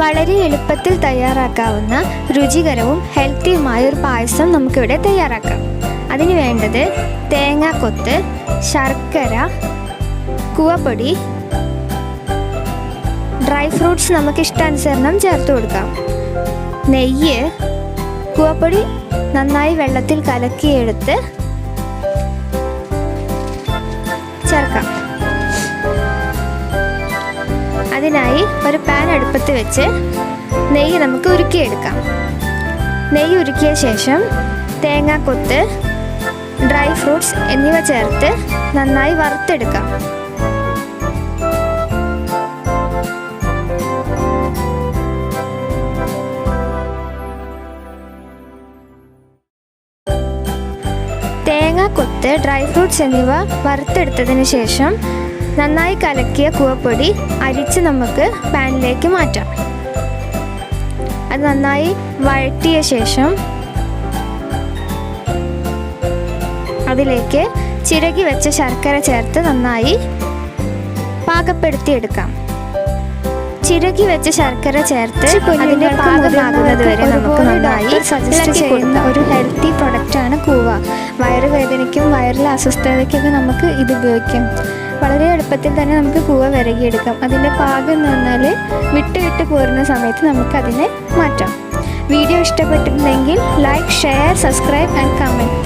വളരെ എളുപ്പത്തിൽ തയ്യാറാക്കാവുന്ന രുചികരവും ഹെൽത്തിയുമായ ഒരു പായസം നമുക്കിവിടെ തയ്യാറാക്കാം. അതിന് വേണ്ടത് തേങ്ങാക്കൊത്ത്, ശർക്കര, കൂവപ്പൊടി, ഡ്രൈ ഫ്രൂട്ട്സ് നമുക്ക് ഇഷ്ടാനുസരണം ചേർത്ത് കൊടുക്കാം, നെയ്യ്, കൂവപ്പൊടി നന്നായി വെള്ളത്തിൽ കലക്കിയെടുത്ത് ചേർക്കാം. അതിനായി ഒരു പാൻ അടുപ്പത്ത് വെച്ച് നെയ്യ് നമുക്ക് ഉരുക്കിയെടുക്കാം. നെയ്യ് ഉരുക്കിയ ശേഷം തേങ്ങാക്കൊത്ത്, ഡ്രൈ ഫ്രൂട്ട്സ് എന്നിവ ചേർത്ത് നന്നായി വറുത്തെടുക്കാം. തേങ്ങാക്കൊത്ത്, ഡ്രൈ ഫ്രൂട്ട്സ് എന്നിവ വറുത്തെടുത്തതിന് ശേഷം നന്നായി കലക്കിയ കൂവപ്പൊടി അരിച്ച് നമുക്ക് പാനിലേക്ക് മാറ്റാം. അത് നന്നായി വഴറ്റിയ ശേഷം അതിലേക്ക് ചിരകി വെച്ച ശർക്കര ചേർത്ത് നന്നായി പാകപ്പെടുത്തിയെടുക്കാം. ചിരകി വെച്ച ശർക്കര ചേർത്ത് അതിൻ്റെ പാകമാകുന്നത് വരെ നമുക്ക് നന്നായി ഇളക്കി കൊടുക്കാം. ഒരു ഹെൽത്തി പ്രൊഡക്റ്റാണ് കൂവ. വയറുവേദനയ്ക്കും വയറിലെ അസ്വസ്ഥതയ്ക്കൊക്കെ നമുക്ക് ഇത് ഉപയോഗിക്കാം. വളരെ എളുപ്പത്തിൽ തന്നെ നമുക്ക് കൂവ വിരകിയെടുക്കാം. അതിൻ്റെ പാകം എന്ന് പറഞ്ഞാൽ വിട്ട് പോരുന്ന സമയത്ത് നമുക്കതിനെ മാറ്റാം. വീഡിയോ ഇഷ്ടപ്പെട്ടിട്ടുണ്ടെങ്കിൽ like, share, subscribe and comment.